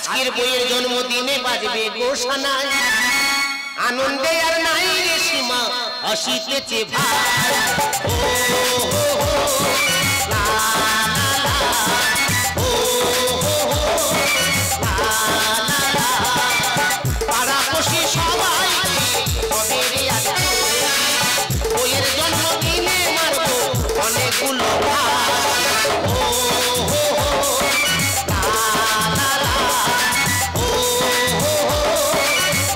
আজকের বইয়ের জন্মদিনে বাজবে ঘোষণা, আনন্দে আর নাই রে সীমা, হাসিতেছে ভাই। ও লা লা ও লা লা পাড়াপড়শি সবাই হবে রে আজকে বইয়ের জন্মদিনে মারবো অনেকগুলো ভাই। ও লা লা লা ও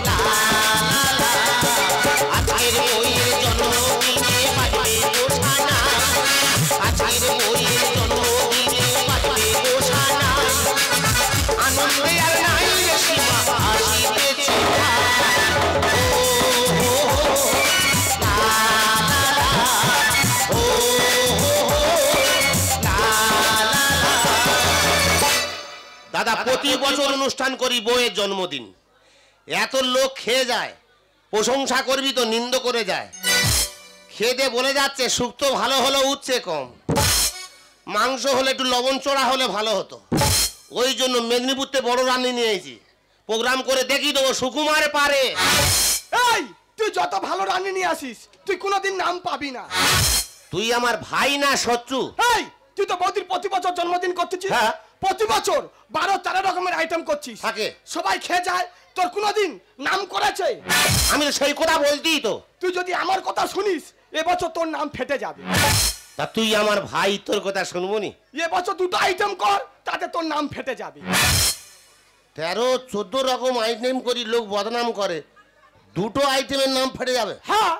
লা লা লা আজকের বইয়ের জন্মদিনে বাজবে ঘোষণা, আজকের বইয়ের জন্মদিনে বাজবে ঘোষণা, আনন্দে আর নাই রে সীমা, হাসিতেছে ভাই। ও লা লা লা ও লা লা লা। দাদা প্রতি বছর অনুষ্ঠান করি বইয়ের জন্মদিন, এত লোক খেয়ে যায়, প্রশংসা করবি তো নিন্দ করে যায়। খেতে বলে যাচ্ছে শুক্তো ভালো হলো উচ্ছে কম, মাংস হলে একটু লবণ চড়া হলে ভালো হতো। ওই জন্য মেদিনীপুরতে বড় রান্নি নিয়েছি, প্রোগ্রাম করে দেখি দেবো সুকুমারে পারে। এই তুই যত ভালো রান্নি নিয়ে আসিস তুই কোনোদিন নাম পাবি না। তুই আমার ভাই না শত্রু? এই তুই তো বৌদির প্রতি বছর জন্মদিন করতেছিস। হ্যাঁ। প্রতি বছর 12-13 রকমের আইটেম করছিস, থাকে সবাই খেয়ে যায়, তোর কোনোদিন নাম করেছে? আমি তো সেই কথা বলতেই তো। তুই যদি আমার কথা শুনিস এবছর তোর নাম ফেটে যাবে। তা তুই আমার ভাই, তোর কথা শুনবো নি? এবছর 2টো আইটেম কর, তাতে তোর নাম ফেটে যাবে। 13-14 রকম আইটেম করি, লোক বদনাম করে, 2টো আইটেমের নাম ফেটে যাবে? হ্যাঁ।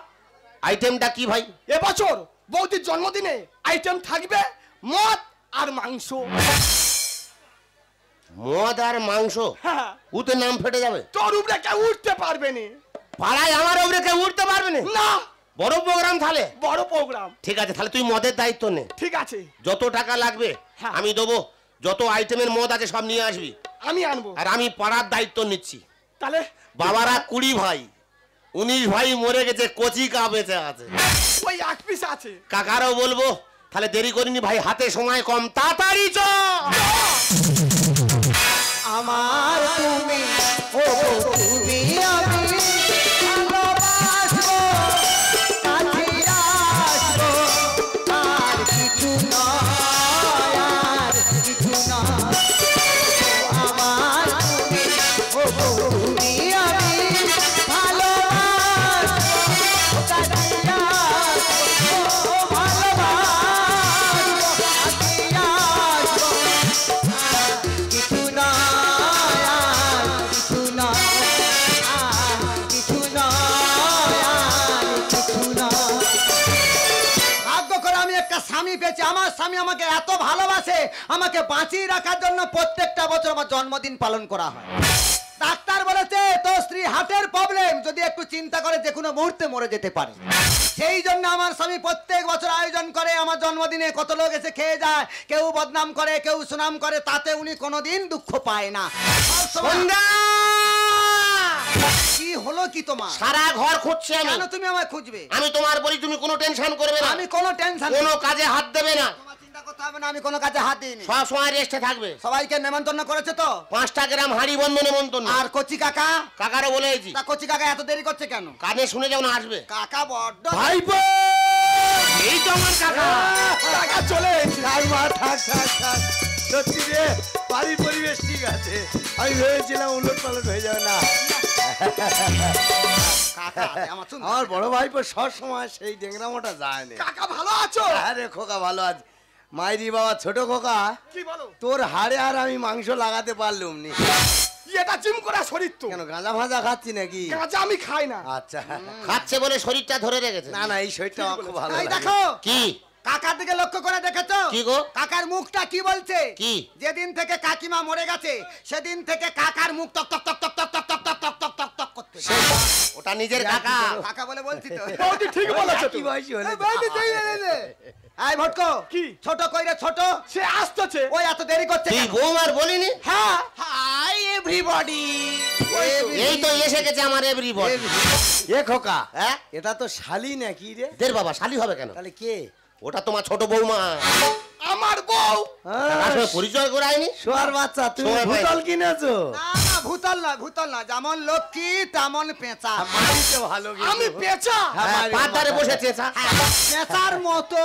আইটেমটা কি ভাই? এবছর বৌদির জন্মদিনে আইটেম থাকবে মদ আর মাংস। মদ আর মাংস? হ্যাঁ। উতে নাম ফেটে যাবে? তোর উপরে কেউ উঠতে পারবে না। পাড়ায় আমার উপরে কেউ উঠতে পারবে না? না। বড় প্রোগ্রাম তাহলে? বড় প্রোগ্রাম। ঠিক আছে, তাহলে তুই মদের দায়িত্ব নে। ঠিক আছে। যত টাকা লাগবে আমি দেবো, যত আইটেমের মদ আছে সব নিয়ে আসবি। আমি আনবো। আর আমি পাড়ার দায়িত্ব নিচ্ছি। তাহলে বাবারা 20 ভাই, 19 ভাই মরে গেছে, কচি কা বেঁচে আছে, ওই এক পিস আছে। কাকারও বলবো, তাহলে দেরি করিনি ভাই, হাতে সময় কম, তাড়াতাড়ি চ। আমার তুমি ও তুমি আমি ভালোবাসবো, কাছে আসবো, আর কিছু নয়, আর কিছু নয়। আমার তুমি ও তুমি আমি ভালোবাসবো, কাছে আসবো, ভালোবাসবো, কাছে আসবো, কিছু স্বামী পেয়েছে। আমার স্বামী আমাকে এত ভালোবাসে, আমাকে বাঁচিয়ে রাখার জন্য প্রত্যেকটা বছর আমার জন্মদিন পালন করা হয়। ডাক্তার বলেছে তোর স্ত্রী হার্টের প্রবলেম, যদি একটু চিন্তা করে যে কোনো মুহূর্তে মরে যেতে পারে। সেই জন্য আমার স্বামী প্রত্যেক বছর আয়োজন করে আমার জন্মদিনে। কত লোক এসে খেয়ে যায়, কেউ বদনাম করে, কেউ সুনাম করে, তাতে উনি কোনোদিন দুঃখ পায় না। কি হলো কি তোমার? সারা ঘর খুঁজছে আমি। কেন তুমি আমায় খুঁজবে? আমি তোমার বলি, তুমি কোনো টেনশন করবে না। আমি কোনো টেনশন, কোনো কাজে হাত দেবে না। তোমার চিন্তা করতে হবে না, আমি কোনো কাজে হাত দিইনি। সব সময় রেস্টে থাকবে। সবাইকে নেমন্তন্ন করেছে তো? 5টা গ্রাম হাঁড়ি বন্ধ নেমন্তন্ন। আর কচি কাকা? কাকারও বলেছি। তা কচি কাকা এত দেরি করছে কেন? কানে শুনে যখন আসবে। কাকা বড্ড ভাইপো, এই তো আমার কাকা। কাকা চলে এসেছে। থাক। সত্যি রে, বাড়ির পরিবেশ ঠিক আছে, আমি ভেবেছিলাম উলট পালট হয়ে যাবে না। আমার বড় ভাইপো সব সময় সেই ডেংরামোটা যায় না। কাকা ভালো আছো? আরে খোকা ভালো আছে। মাইরি বাবা ছোট খোকা, কি বলো? তোর হাড়ে আর আমি মাংস লাগাতে পারলুম নি। এটা জিম করা শরীর তো। কেন গাঁজা ভাজা খাচ্ছি নাকি? গাঁজা আমি খাই না। আচ্ছা, খাচ্ছে বলে শরীরটা ধরে রেখেছে। না এই শরীরটা আমার খুব ভালো এই লাগে। দেখো কি কাকার দিকে লক্ষ্য করে দেখেছো? কি গো? কাকার মুখটা কি বলছে? কি? যেদিন থেকে কাকিমা মরে গেছে সেদিন থেকে কাকার মুখ টক টক টক টক টক টক টক টক টক টক টক টক করতে। ওটা নিজের কাকা। কাকা বলে বলছি তো। বৌদি ঠিক বলেছো কি তুমি। বয়সী হলে? এই বৌদি তুই এলে। এই ভটকো, কি? ছোট কইরে ছোট, সে আসতেছে। ওই এত দেরি করছে তুই কেন? বৌমার বলিনি? হ্যাঁ, হাই এভরিবডি। এই তো এসে গেছে আমার এভরিবডি। এ খোকা, হ্যাঁ, এটা তো শালি নাকি রে? দের বাবা, শালি হবে কেন? তাহলে কে? ওটা তোমার ছোট বৌমা। আমার বউ কাকার সঙ্গে পরিচয় করায়নি? শোয়ার বাচ্চা তুমি সময় পাই। ভূতল কিনেছো? না না ভূতল না, ভূতল না, যেমন লক্ষ্মী তেমন পেঁচা। মারিতে ভালো কিন্তু। আমি পেঁচা। হ্যাঁ, পার ধারে বসেছে চা। পেঁচার মতো।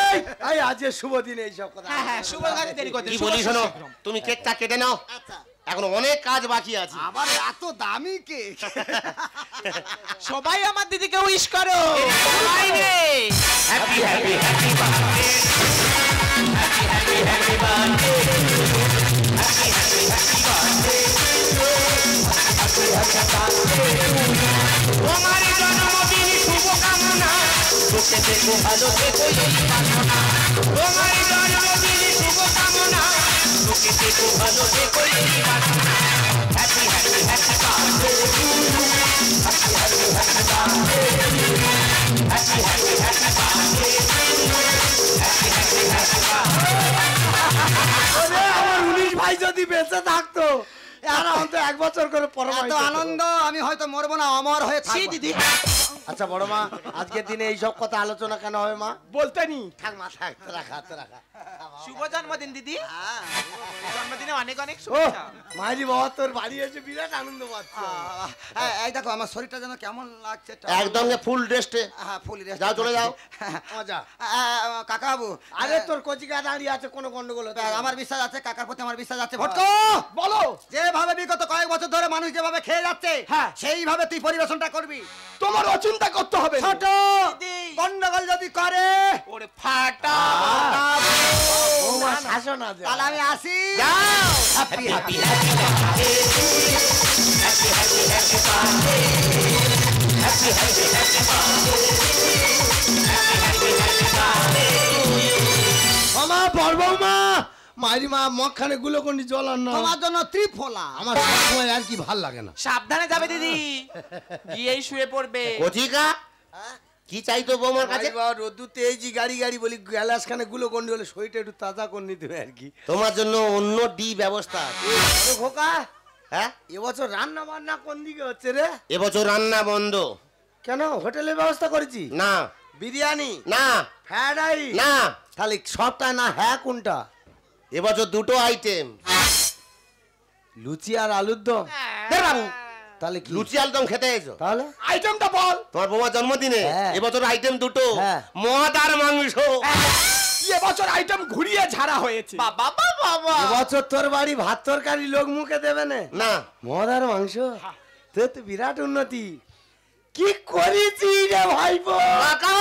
এই এই আজকে শুভ দিনে এইসব কথা। হ্যাঁ শুভ কাজে দেরি করতে কি বলি শোনো, তুমি কেকটা কেটে নাও, এখনো অনেক কাজ বাকি আছে। আবার এত দামি কেক। সবাই আমার দিদিকে উইশ করো। হ্যাপি হ্যাপি হ্যাপি তোমার জন্মদিন শুভকামনা, সুখে থেকো ভালো থেকো এই কামনা। তোমার জন্মদিন শুভকামনা, সুখে থেকো ভালো থেকো এই কামনা। Happy happy happy birthday to you, happy happy happy birthday to you, happy happy happy birthday to you, happy happy happy birthday. ওরে আমার 19 ভাই যদি বেঁচে থাকতো আর অন্তত 1 বছর করে পরমাই এত আনন্দ আমি হয়তো মরবো না, অমর হয়ে থাকবো। দিদি আচ্ছা বড় মা, আজকের দিনে এইসব কথা আলোচনা কেন হয় মা? বলতে নি থাক মা থাক, রাখা রাখা। শুভ জন্মদিন দিদি। জন্মদিনে অনেক অনেক ও শুভেচ্ছা। মাইরি বাবা তোর বাড়ি এসে বিরাট আনন্দ পাচ্ছে। এই দেখো আমার শরীরটা যেন কেমন লাগছে। একদম ফুল ড্রেসে হ্যাঁ ফুল যাও, চলে যাও। মজা। কাকা বাবু, আরে তোর কচিকা দাঁড়িয়ে আছে, কোনো গন্ডগোল হচ্ছে না। আমার বিশ্বাস আছে, কাকার প্রতি আমার বিশ্বাস আছে। ভট্ট বলো। যেভাবে বিগত কয়েক বছর ধরে মানুষ যেভাবে খেয়ে যাচ্ছে, হ্যাঁ। সেইভাবে তুই পরিবেশনটা করবি। তোমার চিন্তা করতে হবে না। ছোট গন্ডগোল যদি করে ওরে ফাটা। বৌমা শাসন আছে। তাহলে আমি আসি। Happy happy happy birthday to you, happy happy happy birthday, happy happy happy birthday to you, happy happy happy birthday to you. মামা বড়বৌমা, মাইরি মা মগখানে গুলোকন্ডি জল আন না। তোমার জন্য ত্রিফলা। আমার সবসময় আর কি ভাল লাগে না। সাবধানে যাবে দিদি, গিয়েই শুয়ে পড়বে। কচিকা কি চাইতো বৌমার কাছে? মাইরি বাবা রোদ্দুরতে এই যে গাড়ি গাড়ি বলি গ্যালাস খানে গুলোকন্ডি হলে শরীরটা একটু তাজা করে নিতে হয় আর কি। তোমার জন্য অন্য ডি ব্যবস্থা আছে। আরে খোকা, হ্যাঁ, এবছর রান্না বান্না কোন দিকে হচ্ছে রে? এবছর রান্না বন্ধ। কেন, হোটেলের ব্যবস্থা করেছি? না বিরিয়ানি না ফ্রাইড রাইস না, তাহলে সবটা না হ্যাঁ কোনটা? এবছর দুটো আইটেম। লুচি আর আলুর দম। বাবু, তাহলে কি লুচি আলুদম খেতে এসো? তাহলে আইটেমটা বল। তোমার বৌমার জন্মদিনে হ্যাঁ। এবছর আইটেম দুটো, হ্যাঁ। মদ আর মাংস। এবছর আইটেম ঘুরিয়ে ঝাড়া হয়েছে। বাবা বাবা। এবছর তোর বাড়ি ভাত তরকারি লোক মুখে দেবে না? না, মদ আর মাংস, তোর তো বিরাট উন্নতি। কি করেছি রে ভাইপো? কাকা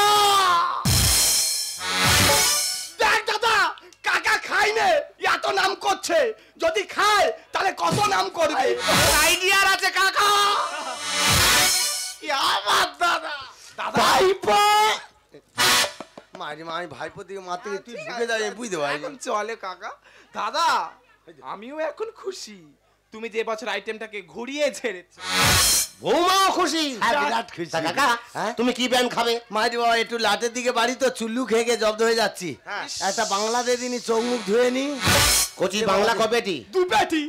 দেখ দাদা, কাকা খাই নে, এত নাম করছে। যদি খায় তাহলে কত নাম করবে। আইডিয়ার আছে কাকা। আমার দাদা। দাদা ভাইপো মারি মা, আমি ভাইপো দিকে মারতে গিয়ে তুই ঢুকে যাবে বুঝতে পারি। এখন চলে কাকা। দাদা আমিও এখন খুশি, তুমি যে বছর আইটেমটাকে ঘুরিয়ে ছেড়েছো। বৌমাও খুশি। হ্যাঁ, বিরাট খুশি। তা কাকা, হ্যাঁ? তুমি কি ব্যায়াম খাবে? মারি বাবা একটু লাটের দিকে বাড়ি তো চুল্লু খেয়ে খেয়ে জব্দ হয়ে যাচ্ছি। হ্যাঁ। একটা বাংলাদেশ দিনই চোখ মুখ ধুয়ে নি। কচি বাংলা কবেটি দু পেটি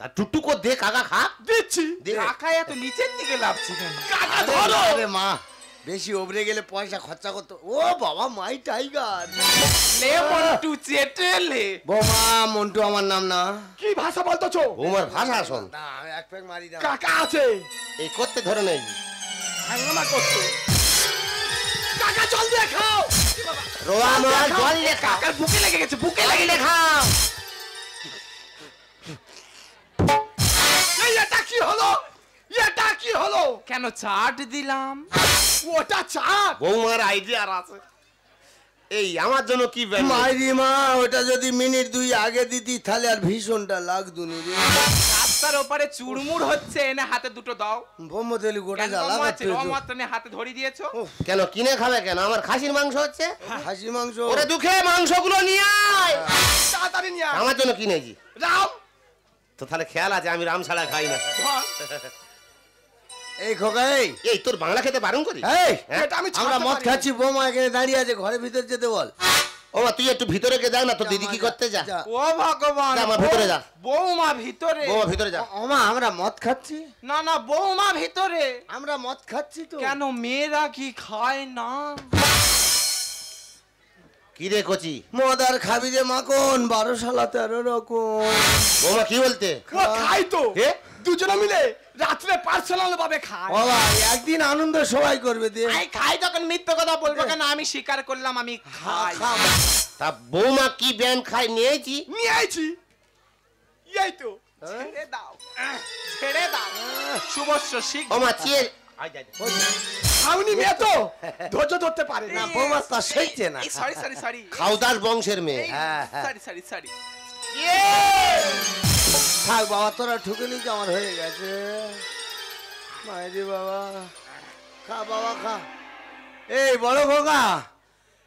তা টুকটুক করে দে কাকা খা। দিচ্ছি। দে। কাকা এত নিচের দিকে লাভছি কেন? কাকা আরে ধরো। না রে মা, বেশি ওবরে গেলে পয়সা খরচা করতো। ও বাবা, মাই টাইগার। লে মন্টু চেটেলে। বোমা মন্টু আমার নাম না। কি ভাষা বলতেছো? বৌমার ভাষা শোন। না আমি এক প্যাক মারি না। কাকা আছে। এই করতে ধরে নেই। হাঙ্গামা করছে। কাকা জল দিয়ে খাও। রোয়া মোয়া জল লেখা। কাকার বুকে লেগে গেছে, বুকে লেগে লেগে খাও। এই এটা কি হলো? এটা কি হলো? কেন চাট দিলাম? ওটা চাট। বৌমার আইডিয়ার আছে। এই আমার জন্য কি ব্যায়াম? মাইরি মা, ওটা যদি মিনিট 2 আগে দিতি তাহলে আর ভীষণটা লাগতো নি রে। রাস্তার ওপারে চুরমুর হচ্ছে, এনে হাতে দুটো দাও। বোমতেলি গোটা কেন জ্বালা মাছ করতে মাত্র নিয়ে হাতে ধরে দিয়েছো? কেন কিনে খাবে কেন? আমার খাসির মাংস হচ্ছে। খাসি মাংস। ওরে দুঃখে মাংসগুলো নিয়ে আয়। তাড়াতাড়ি নিয়ে আয়। আমার জন্য কিনেছি রাম তো, তাহলে খেয়াল আছে আমি রাম ছাড়া খাই না। ধর। এই খোকা, এই এই তোর বাংলা খেতে বারণ করি? এই হ্যাঁ? এটা আমি আমরা ছাড়তে মদ পারি না। খাচ্ছি, বৌমা এখানে দাঁড়িয়ে আছে, ঘরের ভিতর যেতে বল। ও মা, তুই একটু ভিতরে কে দেখ না, তোর দিদি কি করতে যা। যা। ও ভগবান, যা, আমার ভিতরে যা। বৌমা ভিতরে। বৌমা ভিতরে যা। ওমা আমরা মদ খাচ্ছি, না না, বৌমা ভিতরে। আমরা মদ খাচ্ছি তো। কেন মেয়েরা কি খায় না? কি রে কচি? মদার খাবি রে মাখন, 12 শালা 13 রকম। বৌমা কি বলতে? ও খাই তো, এ? দুজনে মিলে রাত্রে পার্সোনাল ভাবে খায়। বাবা একদিন আনন্দ সবাই করবে দে। আমি খাই তখন মিথ্যে কথা বলবো কেন? আমি স্বীকার করলাম আমি খাই। তা বৌমা কি ব্যান খাই নিয়েছি? নিয়ে আইছি, এই তো। ছেড়ে দাও, ছেড়ে দাও। শুভস্য শিখ। বৌমা চিয়ে খাওনি মেয়ে তো ধৈর্য ধরতে পারে না। না বৌমা তা সইছে না। সরি সরি সরি খাওদার বংশের মেয়ে। Sorry sorry sorry. থাক বাবা, তোরা ঠুকে নিচ্ছে, আমার হয়ে গেছে। মাইরি বাবা, খা বাবা খা। এই বড় খোকা,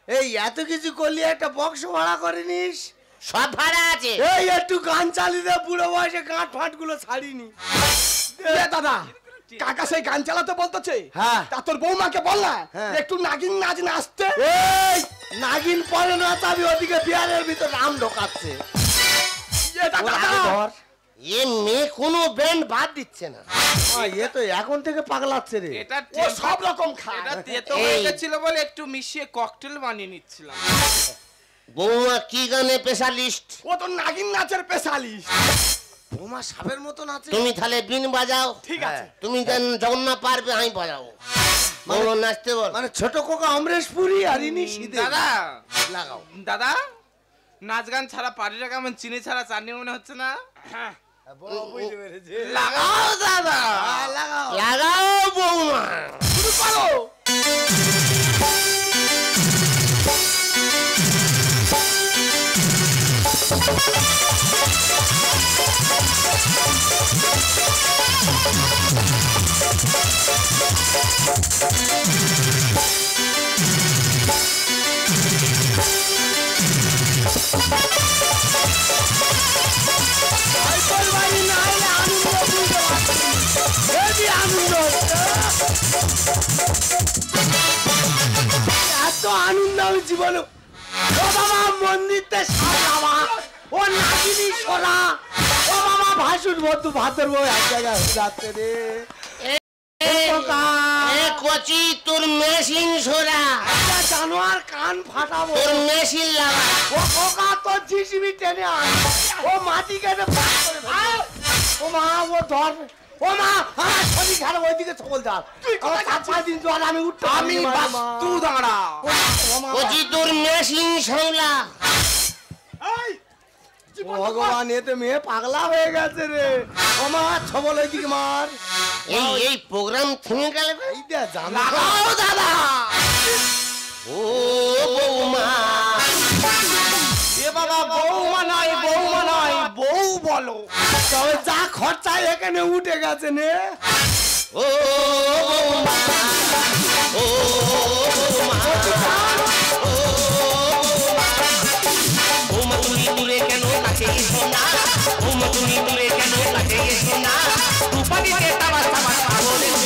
এই এত কিছু করলি, একটা বক্স ভাড়া করে নিস। সব ভাড়া আছে। এই একটু গান চালিয়ে দে, বুড়ো বয়সে গাঁট ফাট গুলো ছাড়িনি। এ দাদা, কাকা সেই গান চালাতে বলতেছে। হ্যাঁ। তা তোর বৌমাকে বল না হ্যাঁ। একটু নাগিন নাচ নাচতে। এই নাগিন পরে না চাবি, ওদিকে বিয়ারের ভিতর রাম ঢোকাচ্ছে। এ দাদা, ধর এ মেয়ে কোনো ব্যান্ড বাদ দিচ্ছে না। এ তো এখন থেকে পাগলাচ্ছে রে। এটা ও সব রকম খায়। এটা তেতো হয়ে গেছিল বলে একটু মিশিয়ে ককটেল বানিয়ে নিচ্ছিলাম। বৌমা কি গানে স্পেশালিস্ট? ও তো নাগিন নাচের স্পেশালিস্ট। বৌমা সাপের মতন আছে। তুমি তাহলে বিন বাজাও। ঠিক আছে। তুমি যখন না পারবে আমি বাজাবো। বৌমা নাচতে বল। মানে ছোট কোকা অমরেশ পুরি আর ইনি শীতে দাদা লাগাও। দাদা, নাচ গান ছাড়া পারিটা কেমন চিনি ছাড়া চাটনি মনে হচ্ছে না? লাগাও দাদা, লাগাও। লাগাও বৌমা। শুরু করো। এত আনন্দ আমি জীবনে। ও বাবা মন্দিরতে সাজাবা, ও নাগিনী সোনা, ও বাবা ভাসুর বন্ধু ভাতর বউ এক জায়গায় হয়ে যাচ্ছে রে। এ কচি, তোর মেশিন সোরা, একটা জানোয়ার কান ফাটাবো। তোর মেশিন লাগা। ও কোকা তোর জিসিবি টেনে আন, ও মাটি কেটে ফাঁক করে ফেলবে। ও মা ও ধর, ও মা আমার শরীর খারাপ, ওইদিকে ছবল যার। আমার 4-5 দিন জল আমি উঠতে আমি পারিনি, মা। বাস্তু দাঁড়া। ও মা, কচি, তোর মেশিন সামলা। এই, ও ভগবান, এতে মেয়ে পাগলা হয়ে গেছে রে। ও মা ছবল ওইদিকে মার। এই প্রোগ্রাম থেমে গেল। এই দে জানো লাগাও দাদা। ও বৌমা, এ বাবা বৌমা নয়, বৌমা নয়, বউ বলো। তবে যা খরচা এখানে উঠে গেছে নে। ও বৌমা, ও বৌমা, বৌমা তুমি দূরে কেন কাছে এসো না? বৌমা তুমি দূরে কেন কাছে এসো না? রূপাদিতে তাবা তাবা পাগলের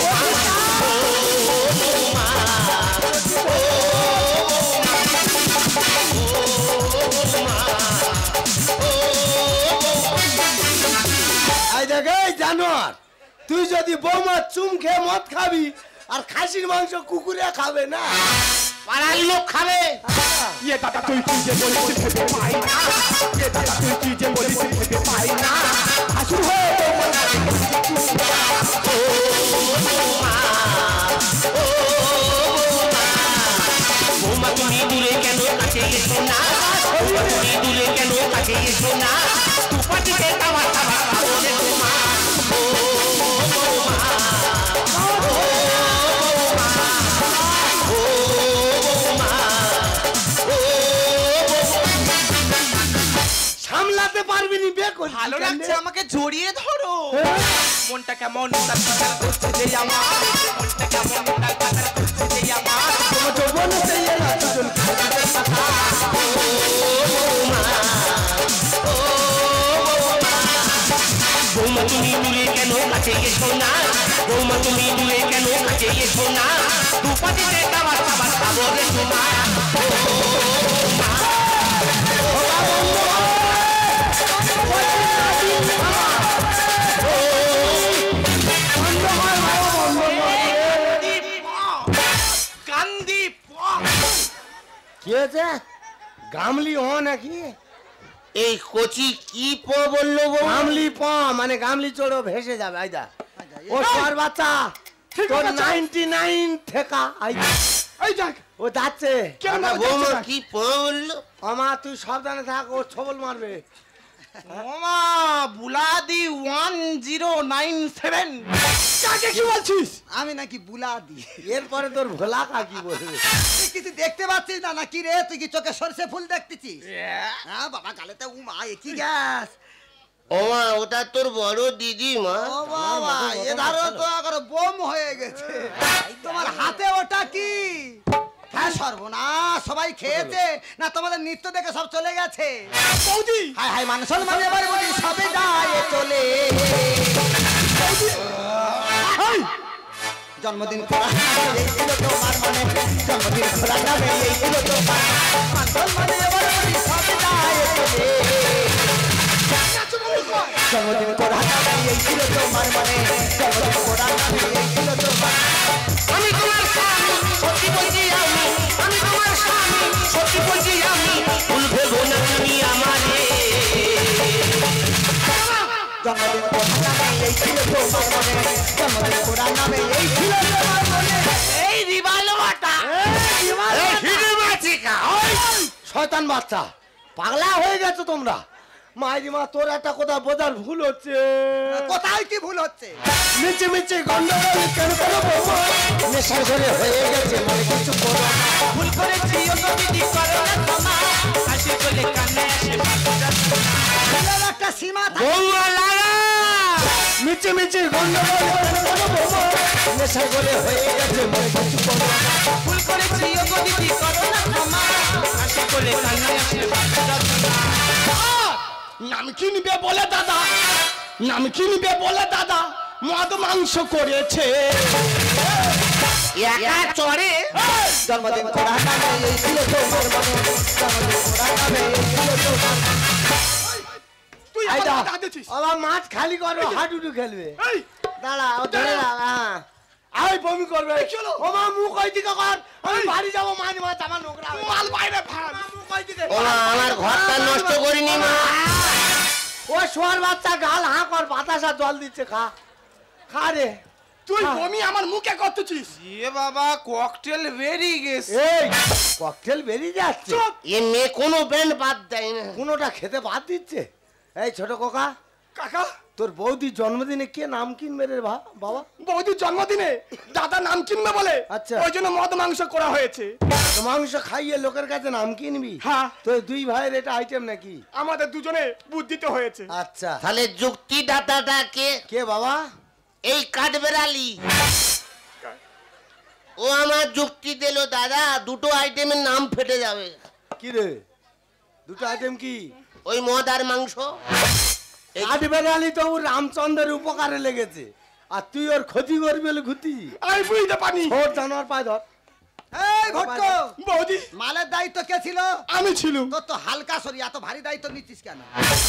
এই দেখ এই জানোয়ার, তুই যদি বৌমা চুম খেয়ে মদ খাবি আর খাসির মাংস কুকুরে খাবে না, পাড়ার লোক খাবে। এ দাদা তুই কি যে বলিস ভেবে পাই না। এ দাদা তুই কি যে বলিস ভেবে পাই না। হাসু হয়ে বৌমা তুমি দূরে কেন কাছে এসো না? বৌমা তুমি দূরে কেন কাছে এসো না? রূপাদিতে তাবা তাবা পাগলের তোমা। সামলাতে পারবি নি, বে করবি ভালো কেন? লাগছে, আমাকে জড়িয়ে ধরো। মনটা কেমন উতাল পাতাল করছে যে আমার, মনটা কেমন উতাল পাতাল করছে যে আমার। তোমার যৌবনে সেই এলা দুজন খাইবে কথা। বৌমা তুমি দূরে কেন কাছে এসো না? বৌমা তুমি দূরে কেন কাছে এসো না? রূপাদিতে তাবা তাবা পাগলের তোমা। কান্দি কি হয়েছে? গামলি ও নাকি? এই কচি কি প বললো গো? গামলি প মানে গামলি চড়ো ভেসে যাবে। আইদা ও সোয়ার বাচ্চা ঠিক তোর বলেছ। 99 ঠেকা। আইদা এই দেখ ও যাচ্ছে। কেন আমার বৌমা কি প বললো? আমা তুই সাবধানে থাক, ও ছবল মারবে। ওমা বুলাদি 1097। কাকে কি বলছিস? আমি নাকি বুলা দি। এরপরে তোর ভোলা কাকি বলবে। তুই কিছু দেখতে পাচ্ছিস না নাকি রে? তুই কি চোখে সরষে ফুল দেখতেছিস? হ্যাঁ বাবা, গালেতে উমা কি গ্যাস। ওমা ওটা তোর বড় দিদি মা। ও বাবা, এধারও তো আবার বোম হয়ে গেছে। তোমার হাতে ওটা কি? হ্যাঁ সর্বনাশ, সবাই খেয়েছে না তোমাদের নৃত্য দেখে সব চলে গেছে? বৌদি হাই হাই মান সম্মান এবার বলি সবে যায় চলে। জন্মদিন করা এই ছিল তোমার মনে, জন্মদিন করা যাবে এই ছিল তোমার মান সম্মান এবার বলি সবে যায় চলে। জন্মদিন করা যাবে এই ছিল তোমার মনে, জন্মদিন করা যাবে এই ছিল তোমার। আমি তোমার স্বামী সত্যি বলছি আমি, আমি তোমার স্বামী সত্যি বলছি আমি, ভুল ভেবো না তুমি আমারে। জন্মদিন করা যাবে এই ছিল তোমার মনে, জন্মদিন করা যাবে এই ছিল তোমার মনে। এই রিবালবাটা এই হিড়িমাচিকা শয়তান বাচ্চা, পাগলা হয়ে গেছো তোমরা। মাইরি মা, তোর একটা কথা বোঝার ভুল হচ্ছে। কোথায় কি ভুল হচ্ছে? মিচে মিচে গন্ডগোল কেন করবো? নেশার ঘরে হয়ে গেছে মানে কিছু করো না। ভুল করেছি ও দিদি করো না ক্ষমা, হাসি বলে কান্না আসে ভুলের একটা সীমা থাকে। বৌমা লাগা মিচে মিচে গন্ডগোল কেন করবো? নেশার ঘরে হয়ে গেছে মানে কিছু করো না। ভুল করেছি ও দিদি করো না ক্ষমা, হাসি বলে কান্না আসে নাম কিনবে বলে দাদা, নাম কিনবে বলে দাদা মদ মাংস করেছে। একা চড়ে জন্মদিন করা যাবে এই ছিল তোমার মনে, জন্মদিন করা যাবে এই ছিল তোমার। তুই আইদা আমার কথা দিছিস। আবার মাছ খালি করবে, হাডুডু খেলবে। এই দাঁড়া, ও ধরে রাখ। হ্যাঁ আই বমি করবে। কি হলো? ও মা মুখ ওই দিকে কর, আমি বাড়ি যাবো। মাছ মাছ আমার নোংরা হবে। মাল বাইরে ফাল। মুখ ওই দিকে। ওমা আমার ঘরটা নষ্ট করিনি মা। ও শোয়ার বাচ্চা গাল হাঁ কর, বাতাসা জল দিচ্ছে, খা খা রে। তুই বমি আমার মুখে করতেছিস। এ বাবা ককটেল বেরিয়ে গেছে। এই ককটেল বেরিয়ে যাচ্ছে। চুপ। এ মেয়ে কোনো ব্যান্ড বাদ দেয় না। কোনোটা খেতে বাদ দিচ্ছে। এই ছোট কোকা, কাকা তোর বৌদির জন্মদিনে কে নাম কিনবে রে বাবা? বৌদির জন্মদিনে দাদা নাম কিনবে বলে আচ্ছা। ওই জন্য মদ মাংস করা হয়েছে। তো মাংস খাইয়ে লোকের কাছে নাম কিনবি? হ্যাঁ। তো দুই ভাইয়ের এটা আইটেম নাকি? আমাদের দুজনে বুদ্ধিতে হয়েছে। আচ্ছা, তাহলে যুক্তিদাতাটা কে? কে বাবা? এই কাঠবেড়ালি। ও আমার যুক্তি দিল দাদা দুটো আইটেমের নাম ফেটে যাবে। কি রে, দুটো আইটেম কি? ওই মদ আর মাংস। এই কাঠবেড়ালি তো ওর রামচন্দ্রের উপকারে লেগেছে, আর তুই ওর ক্ষতি করবি বলে ঘুরতি। আমি বুঝতে পারি। ওর জানোয়ার পায় ধর। এই ভট্ট, বৌদি মালের দায়িত্ব কে ছিল? আমি ছিলুম। তোর তো হালকা শরীর, এত ভারী দায়িত্ব নিচ্ছিস কেন?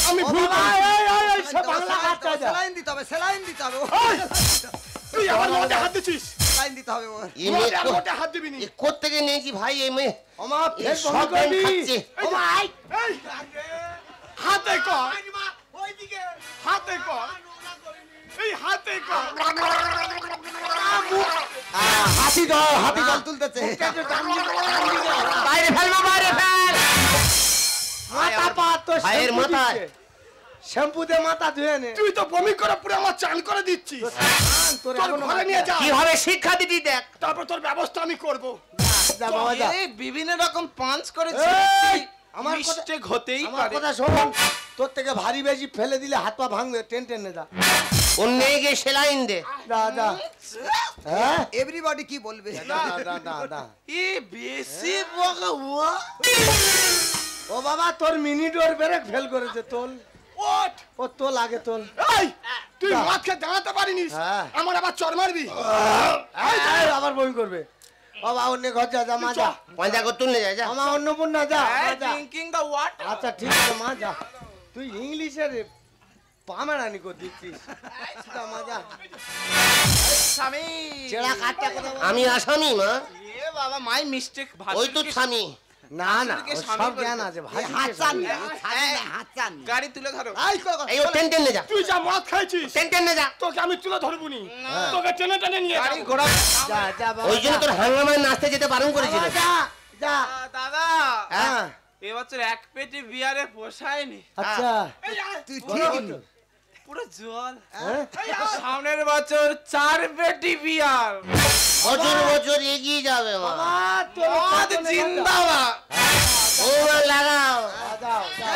আমি ও ভুল বাবা, করেছি। এই, সে বাংলা কাটতে যা। স্যালাইন দিতে হবে, স্যালাইন দিতে হবে, তুই আমার মধ্যে হাত দিছিস। স্যালাইন দিতে হবে ওর। এ মেয়ে মদ আর মধ্যে হাত দিবি নি। কোত্থেকে নিয়েছি ভাই এই মেয়ে? ওমা এ ফের সব বমি ব্যান্ড করবি। খাচ্ছে। ওমা আই। এই হাতে কর, হাতে কর, এই হাতে কর। হাতি ধর, হাতি জল ধর। তুলতেছে। বাইরে ফেল মা, বাইরে ফেল। মাথা পা তো ভাইয়ের শ্যাম্পু মাথায়। দিচ্ছে। শ্যাম্পু দিয়ে মাথা ধুয়ে নে। তুই তো বমি করে পুরো আমার চান করে দিচ্ছিস। তোর তোর এখনো ঘরে নিয়ে যা, কিভাবে শিক্ষা দিদি দেখ। তারপর তোর ব্যবস্থা আমি করব। যা বাবা যা। এই বিভিন্ন রকম পাঞ্চ করেছে। এই, আমার কথা- মিস্টেক হতেই আমার পারে। কথা শোন, তোর থেকে ভারী বেশি ফেলে দিলে হাত পা ভাঙবে। টেনে যা। ওর নিয়ে গিয়ে সেলাইন দে। যা যা। হ্যাঁ এভরিবডি কি বলবে? দা। এ বেশি বকা হুয়া। ও বাবা, তোর মিনি ডোর ব্রেক ফেল করেছে। তোল, ওঠ। ও তোল আগে তোল। এই তুই যা। মদ খেয়ে দাঁড়াতে পারিনিস, হ্যাঁ। আমার আবার চর মারবি। এই, এই, আবার বমি করবে। বাবা অন্য ঘর যা, যা মা যা। পয়সা কর তুললে যায় যা। আমার অন্নপূর্ণা যা, মা যা। Drinking the water. আচ্ছা ঠিক আছে মা যা। তুই ইংলিশের পামেরানি করে দিচ্ছিস। যা, মা যা। স্বামী। ছেঁড়া কাঠটা কোথায়? আমি আসামি মা। এ বাবা মাই মিস্টেক। ওই তো স্বামী। না না শাশুড়িকে ওর স্বামী সব বলতে- জ্ঞান আছে ভাই হাত চান না, হাত চান না। গাড়ি তুলে ধরো। এই ও টেন টেনে যা তুই যা মদ খাইছিস টেন টেনে যা তোকে আমি তুলে ধরবো নি তোকে টেনে টেনে নিয়ে গাড়ি যাবো। ঘোড়া। যা যা বাবা ওই জন্য তোর হাঙ্গামায় নাচতে যেতে বারণ করেছিল যা যা দাদা হ্যাঁ এবছর এক পেটি বিয়ারে পোষায়নি, আচ্ছা তুই ঠিক পুরো জল। হ্যাঁ? সামনের বছর 4 পেটি বিয়ার। বছর বছর এগিয়ে যাবে মা মদ জিন্দাবাদ। বৌমা লাগাও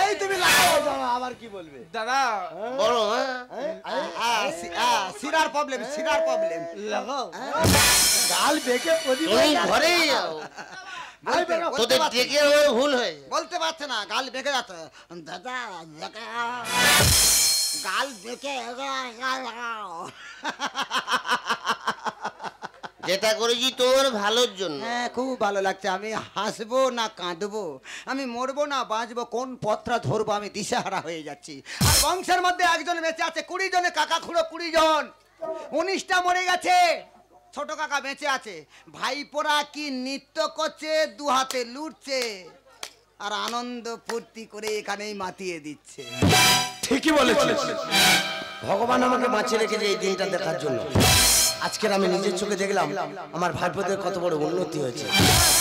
এই তুমি লাগাও যাও আবার কি বলবে দাদা বড় হ্যাঁ সিরার প্রবলেম, সিরার প্রবলেম। লাগাও। গাল বেঁকে প্রদীপ তুমি ঘরেই যাও তোদের ডেকে আমার ভুল হয়েছে বলতে পারছে না, গাল বেঁকে যাচ্ছে। দাদা গাল বেঁকে যেটা করেছি তোমার ভালোর জন্য হ্যাঁ, খুব ভালো লাগছে। আমি হাসবো না কাঁদবো, আমি মরবো না বাঁচবো, কোন পথটা ধরবো আমি দিশাহারা হয়ে যাচ্ছি। আর বংশের মধ্যে একজন বেঁচে আছে, 20 জনে কাকা খুঁড়ো 20 জন, 19টা মরে গেছে, ছোট কাকা বেঁচে আছে। ভাইপোরা কি নৃত্য করছে, দু হাতে লুটছে আর আনন্দ ফুর্তি করে এখানেই মাতিয়ে দিচ্ছে। ঠিকই বলেছিস ভগবান আমাকে বাঁচিয়ে রেখেছে এই দিনটা দেখার জন্য। আজকের আমি নিজের চোখে দেখলাম আমার ভাইপোদের কত বড় উন্নতি হয়েছে।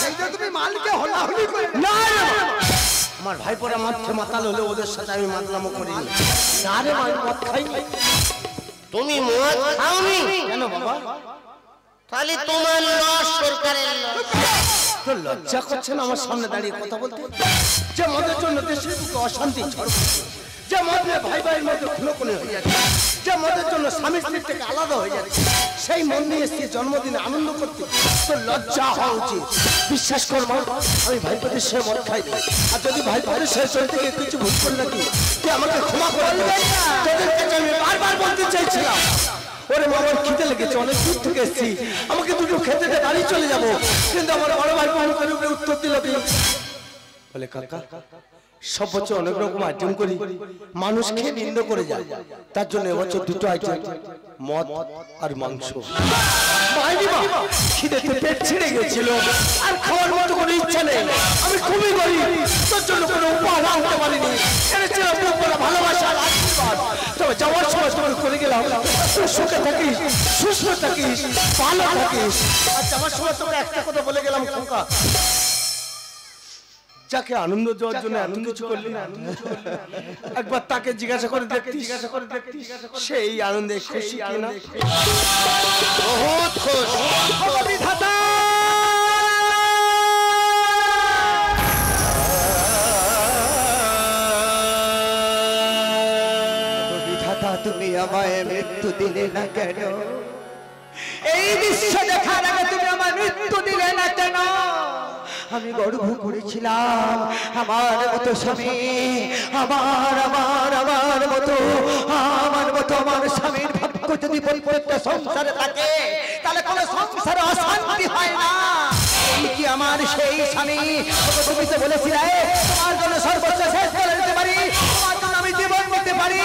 সেই জন্য তুমি মালকে হলাহলি করে না রে মা! আমার ভাইপোরা মাঠে মাতাল হলে ওদের সাথে আমি মাতলামো করিনি। না রে মা, আমি মদ খাইনি। তুমি মদ খাওনি কেন বাবা? তাহলে তোমার লস সরকারের লস তোর লজ্জা করছে না আমার সামনে দাঁড়িয়ে কথা বলতে? যে মদের জন্য দেশের বুকে অশান্তি ঝড় উঠছে, যে মদ নিয়ে ভাই ভাইয়ের মধ্যে খুনোখুনি হয়ে যাচ্ছে, যে মদের জন্য স্বামী স্ত্রীর থেকে আলাদা হয়ে যাচ্ছে, সেই মন নিয়ে এসে জন্মদিনে আনন্দ করতে তোর লজ্জা হওয়া উচিত। বিশ্বাস কর মা, আমি ভাইপোদের সে মদ খাইনি। আর যদি ভাইপোদের সে শরীর থেকে কিছু ভুল করে রাখি, তুই আমাকে ক্ষমা করে দিবি। তোদের কাছে আমি বারবার বলতে চাইছিলাম, ওরে মা আমার খিদে লেগেছে, অনেক দূর থেকে এসেছি, আমাকে দুটো খেতে দে, বাড়ি চলে যাবো। কিন্তু আমার বড় ভাই করে উত্তর দিল কি বলে, কাকা সব বছর অনেক রকম আইটেম করি, মানুষ খেয়ে নিন্দ করে যায়, তার জন্য এবছর দুটো আইটেম, মদ আর মাংস। খিদেতে পেট ছিঁড়ে গেছিল, আর খাওয়ার মতো কোনো ইচ্ছা নেই। আমি খুবই গরিব, তোর জন্য কোনো উপহার আনতে পারিনি। এনেছিলাম বুক ভরা ভালোবাসা আর আশীর্বাদ। তবে যাওয়ার সময় তোমার করে গেলাম, তুই সুখে থাকিস, সুস্থ থাকিস, ভালো থাকিস। আর যাওয়ার সময় তোকে একটা কথা বলে গেলাম, খোকা, যাকে আনন্দ দেওয়ার জন্য এত কিছু করলি, একবার তাকে জিজ্ঞাসা করে দেখতিস সেই আনন্দে খুশি কিনা। বহুত খুশি বিধাতা বিধাতা তুমি আমায় মৃত্যু দিলে না কেন? এই দৃশ্য দেখার আগে তুমি আমার মৃত্যু দিলে না কেন? আমি গর্ব করেছিলাম আমার মতো স্বামী, আমার মতো আমার স্বামীর ভাগ্য যদি প্রত্যেকটা সংসারে থাকে তাহলে কোনো সংসারে অশান্তি হয় না। এই কি আমার সেই স্বামী? তুমি তো বলেছিলে তোমার জন্য সর্বোচ্চ শেষ করে দিতে পারি, তোমার জন্য আমি জীবন দিতে পারি।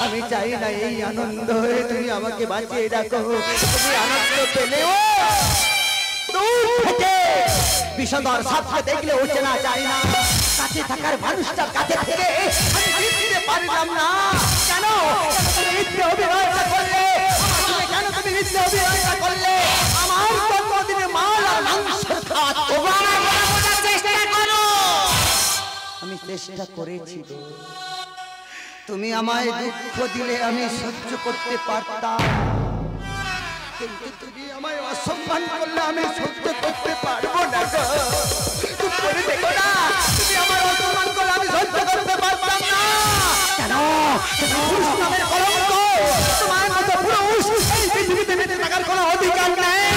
আমি চাই না এই আনন্দ হয়ে তুমি আমাকে বাঁচিয়ে রাখো। তুমি আনন্দ পেলেও দূর থেকে বিষধর সাপকে দেখলে উঠে না যায় না, কাছে থাকার মানুষটার কাছে থেকে আমি জিততে পারলাম না। কেন তুমি মিথ্যে অভিনয়টা করলে? কেন তুমি মিথ্যে অভিনয়টা করলে? আমার জন্মদিনে মাল আর মাংস খাওয়া চেষ্টা করো। আমি চেষ্টা করেছি, তুমি আমায় দুঃখ দিলে আমি সহ্য করতে পারতাম, কিন্তু তুমি আমায় অসম্মান করলে আমি সহ্য করতে পারবো না। তুমি করে দেখো না, তুমি আমার অসম্মান করলে আমি সহ্য করতে পারতাম না। কেন? তুমি পুরুষ নামের কলঙ্ক, তোমার মতো পুরুষ এই পৃথিবীতে বেঁচে থাকার কোনো অধিকার নেই।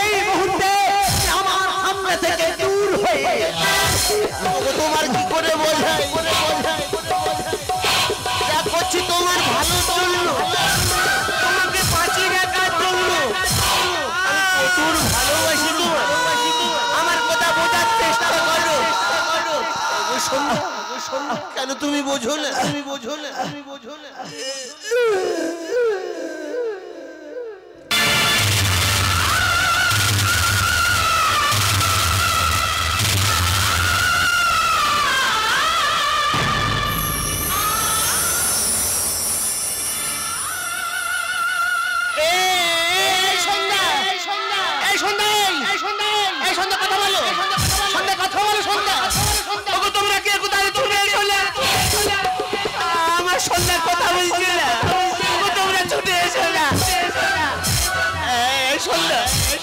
এই মুহূর্তে আমার সামনে থেকে দূর হয়ে তোমার কি করে বোঝাই যা করছি তোমার ভালোর জন্য, তোমাকে বাঁচিয়ে রাখার জন্য। আমি প্রচুর ভালোবাসি তোমার, আমার কথা বোঝার চেষ্টা করো। কেন তুমি বোঝো না?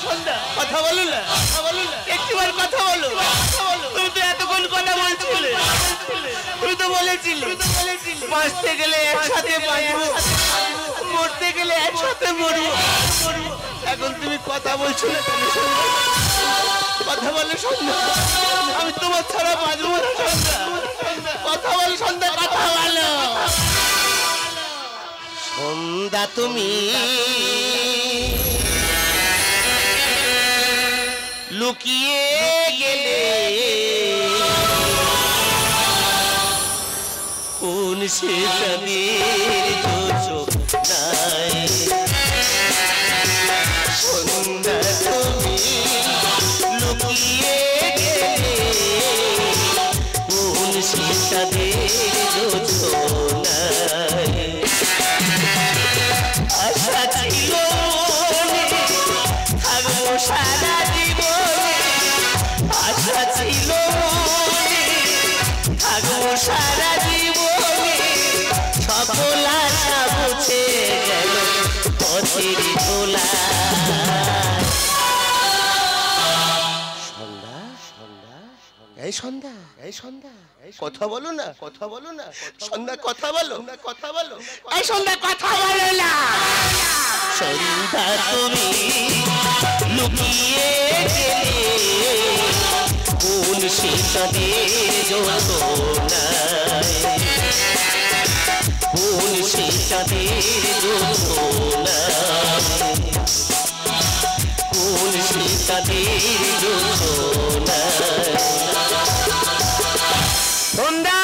সন্ধ্যা কথা বলো না একটিবার কথা বলো তুমি তো এতক্ষণ কথা বলছিলে তুমি তো বলেছিলে বাঁচতে গেলে একসাথে বাঁচবো মরতে গেলে একসাথে মরবো এখন তুমি কথা বলছো না কথা বলো সন্ধ্যা আমি তোমার ছাড়া বাঁচবো না সন্ধ্যা কথা বলো সন্ধ্যা কথা বলো সন্ধ্যা তুমি লুকিয়ে গেলে কোন সে চাঁদের যোজনায় সন্ধ্যা তুমি লুকিয়ে গেলে কোন সে চাঁদের যোজনায় আশা ছিল মনে থাকবো সারা জীবনে আশা ছিল মনে থাকবো সারা জীবনে সকল আশা মুছে গেল পথের তোলা এই সন্ধ্যা কথা বলো না সন্ধ্যা কথা বলো এই সন্ধ্যা কথা বলো না সন্ধ্যা তুমি লুকিয়ে গেলে কোন সে চাঁদের যোজনায় কোন সে চাঁদের যোজনায় কোন সে চাঁদের যোজনায় সন্ধ্যা